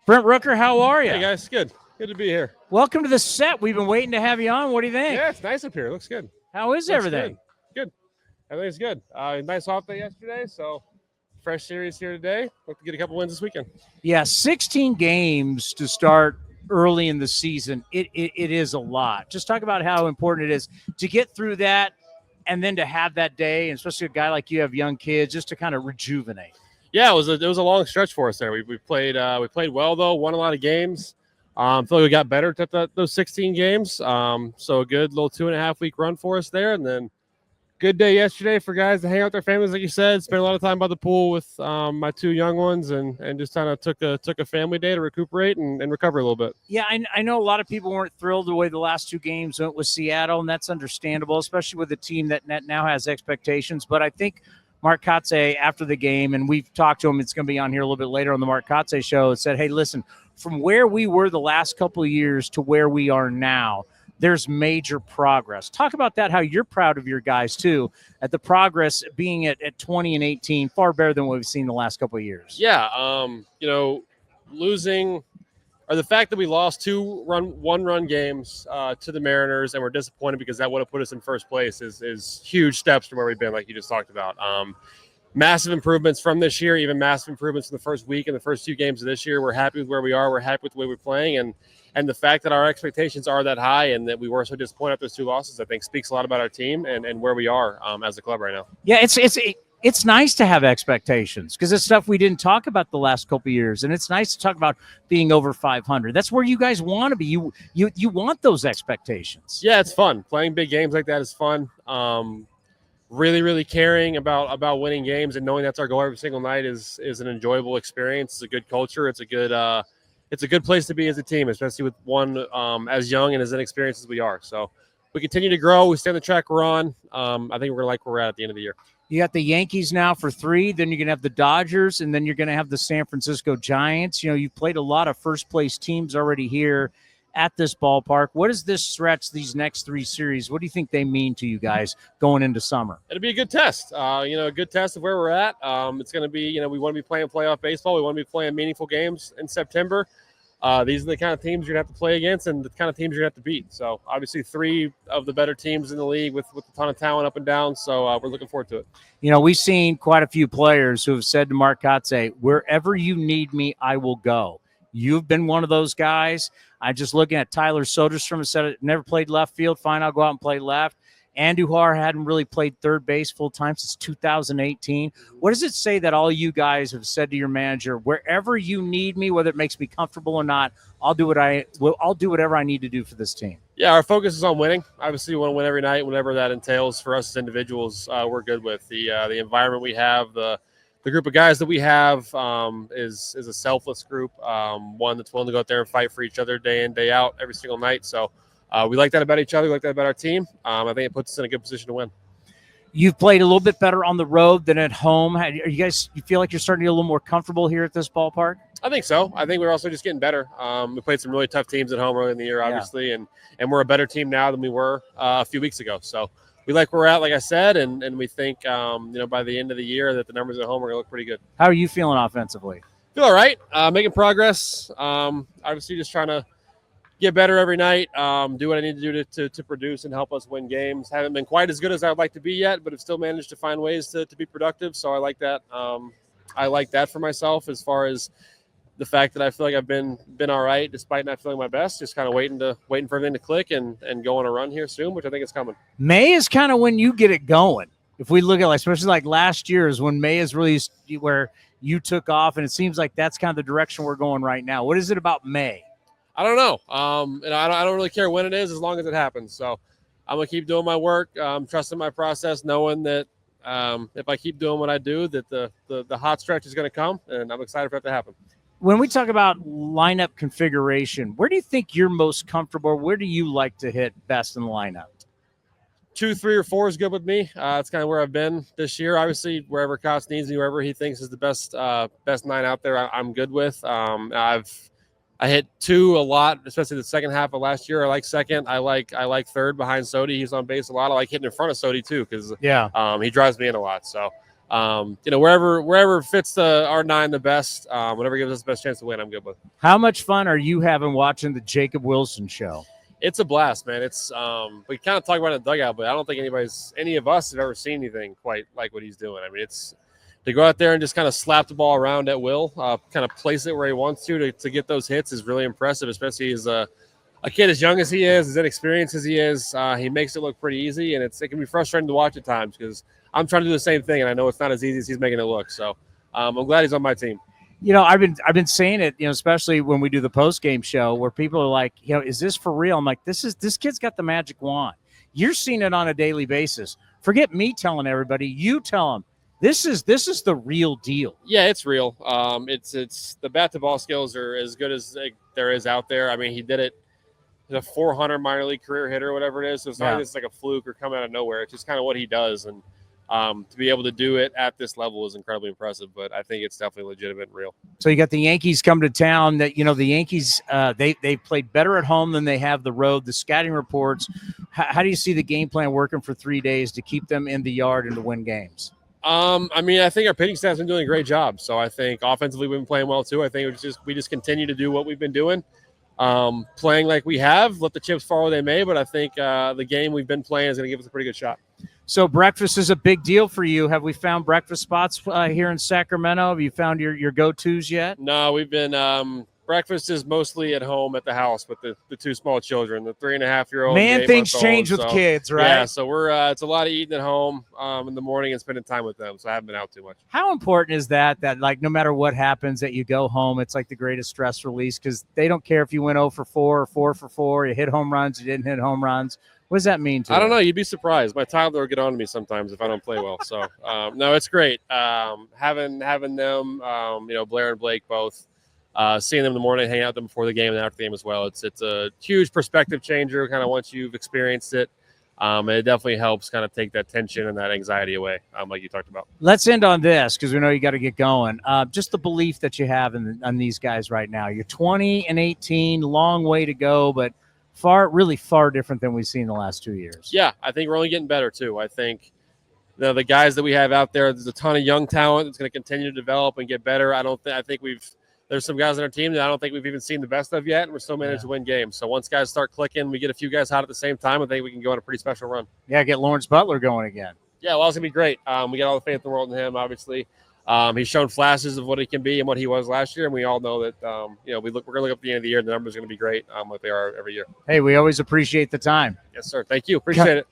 Brent Rooker, how are you? Hey, guys. Good. Good to be here. Welcome to the set. We've been waiting to have you on. What do you think? Yeah, it's nice up here. It looks good. How is Looks everything? Good. Everything's good. Nice off day yesterday, so fresh series here today. Hope to get a couple wins this weekend. Yeah, 16 games to start early in the season. It is a lot. Just talk about how important it is to get through that and then to have that day, and especially a guy like you have young kids, just to kind of rejuvenate. Yeah, it was a long stretch for us there. We played well though. Won a lot of games. Feel like we got better at those 16 games. So a good little 2.5 week run for us there, and then good day yesterday for guys to hang out with their families, like you said. Spent a lot of time by the pool with my two young ones, and just kind of took a family day to recuperate and recover a little bit. Yeah, I know a lot of people weren't thrilled the way the last two games went with Seattle, and that's understandable, especially with a team that now has expectations. But I think Mark Kotze, after the game, and we've talked to him, it's going to be on here a little bit later on the Mark Kotze show, said, hey, listen, from where we were the last couple of years to where we are now, there's major progress. Talk about that, how you're proud of your guys, too, at the progress being at 20 and 18, far better than what we've seen the last couple of years. Yeah, losing – or the fact that we lost one-run games to the Mariners and we're disappointed because that would have put us in first place is huge steps from where we've been, like you just talked about. Massive improvements from this year, even massive improvements in the first week and the first 2 games of this year. We're happy with where we are. We're happy with the way we're playing. And the fact that our expectations are that high and that we were so disappointed after those 2 losses, I think speaks a lot about our team and where we are as a club right now. Yeah, it's nice to have expectations because it's stuff we didn't talk about the last couple of years, and it's nice to talk about being over 500. That's where you guys want to be. You want those expectations. Yeah, it's fun. Playing big games like that is fun. Really, really caring about winning games and knowing that's our goal every single night is an enjoyable experience. It's a good culture. It's a good place to be as a team, especially with one as young and as inexperienced as we are. So we continue to grow. We stay on the track we're on. I think we're going to like where we're at the end of the year. You got the Yankees now for 3, then you're going to have the Dodgers, and then you're going to have the San Francisco Giants. You've played a lot of first-place teams already here at this ballpark. What is this stretch, these next 3 series, what do you think they mean to you guys going into summer? It'll be a good test, a good test of where we're at. It's going to be, we want to be playing playoff baseball. We want to be playing meaningful games in September. These are the kind of teams you're going to have to play against and the kind of teams you're going to have to beat. So, obviously, 3 of the better teams in the league with a ton of talent up and down. So, we're looking forward to it. We've seen quite a few players who have said to Mark Kotze, wherever you need me, I will go. You've been one of those guys. I'm just looking at Tyler Soderstrom, said never played left field. Fine, I'll go out and play left. Andujar hadn't really played third base full time since 2018. What does it say that all you guys have said to your manager? Wherever you need me, whether it makes me comfortable or not, I'll do whatever I need to do for this team. Yeah, our focus is on winning. Obviously, we want to win every night, whatever that entails. For us as individuals, we're good with the environment we have. The group of guys that we have is a selfless group, one that's willing to go out there and fight for each other day in, day out, every single night. So. We like that about each other. We like that about our team. I think it puts us in a good position to win. You've played a little bit better on the road than at home. You feel like you're starting to get a little more comfortable here at this ballpark? I think so. I think we're also just getting better. We played some really tough teams at home early in the year, obviously, and we're a better team now than we were a few weeks ago. So we like where we're at, like I said, and we think by the end of the year that the numbers at home are going to look pretty good. How are you feeling offensively? Feel all right. Making progress. Obviously, just trying to get better every night, do what I need to do to produce and help us win games. Haven't been quite as good as I would like to be yet, but have still managed to find ways to be productive. So I like that. I like that for myself as far as the fact that I feel like I've been all right despite not feeling my best. Just kind of waiting for everything to click and go on a run here soon, which I think is coming. May is kind of when you get it going. If we look at especially like last year is when May is really where you took off, and it seems like that's kind of the direction we're going right now. What is it about May? I don't know. I don't really care when it is as long as it happens. So I'm going to keep doing my work, trusting my process, knowing that if I keep doing what I do, that the hot stretch is going to come, and I'm excited for it to happen. When we talk about lineup configuration, where do you think you're most comfortable? Where do you like to hit best in the lineup? 2, 3, or 4 is good with me. It's kind of where I've been this year. Obviously, wherever Cots needs me, wherever he thinks is the best 9 out there, I'm good with. I hit 2 a lot, especially the second half of last year. I like second. I like third behind Sodi. He's on base a lot. I like hitting in front of Sodi too because he drives me in a lot. So wherever fits the R9 the best, whatever gives us the best chance to win, I'm good with. How much fun are you having watching the Jacob Wilson show? It's a blast, man. It's we kind of talk about it in the dugout, but I don't think any of us have ever seen anything quite like what he's doing. I mean, it's to go out there and just kind of slap the ball around at will, kind of place it where he wants to get those hits is really impressive, especially as a kid as young as he is, as inexperienced as he is. He makes it look pretty easy, and it can be frustrating to watch at times because I'm trying to do the same thing, and I know it's not as easy as he's making it look. So I'm glad he's on my team. I've been saying it, especially when we do the post-game show where people are like, is this for real? I'm like, this kid's got the magic wand. You're seeing it on a daily basis. Forget me telling everybody. You tell them this is the real deal. Yeah, it's real. It's the bat to ball skills are as good as there is out there. I mean, he did it. He's a 400 minor league career hitter, or whatever it is. So it's not just like a fluke or come out of nowhere. It's just kind of what he does, and to be able to do it at this level is incredibly impressive, but I think it's definitely legitimate and real. So you got the Yankees come to town. That the Yankees they played better at home than they have the road. The scouting reports. How do you see the game plan working for 3 days to keep them in the yard and to win games? I mean, I think our pitching staff's been doing a great job. So I think offensively we've been playing well too. I think we just continue to do what we've been doing, playing like we have. Let the chips fall where they may, but I think the game we've been playing is going to give us a pretty good shot. So breakfast is a big deal for you. Have we found breakfast spots here in Sacramento? Have you found your go-tos yet? No, we've been breakfast is mostly at home at the house with the two small children, the 3.5-year-old. Man, things change with kids, right? Yeah, so we're it's a lot of eating at home in the morning and spending time with them. So I haven't been out too much. How important is that like no matter what happens, that you go home, it's like the greatest stress release because they don't care if you went 0 for 4 or 4 for 4, you hit home runs, you didn't hit home runs. What does that mean to you? I don't know. You'd be surprised. My toddler will get on to me sometimes if I don't play well. So no, it's great having them. Blair and Blake both. Seeing them in the morning, hanging out with them before the game and after the game as well. It's a huge perspective changer kind of once you've experienced it. And it definitely helps kind of take that tension and that anxiety away, like you talked about. Let's end on this because we know you got to get going. Just the belief that you have on these guys right now. You're 20 and 18, long way to go, but really far different than we've seen the last 2 years. Yeah, I think we're only getting better too. I think the guys that we have out there's a ton of young talent that's going to continue to develop and get better. I think there's some guys on our team that I don't think we've even seen the best of yet, and we're still managed to win games. So once guys start clicking, we get a few guys hot at the same time, I think we can go on a pretty special run. Yeah, get Lawrence Butler going again. Yeah, well, it's going to be great. We got all the faith in the world in him, obviously. He's shown flashes of what he can be and what he was last year, and we all know that, we're going to look up at the end of the year, and the numbers are going to be great like they are every year. Hey, we always appreciate the time. Yes, sir. Thank you. Appreciate it.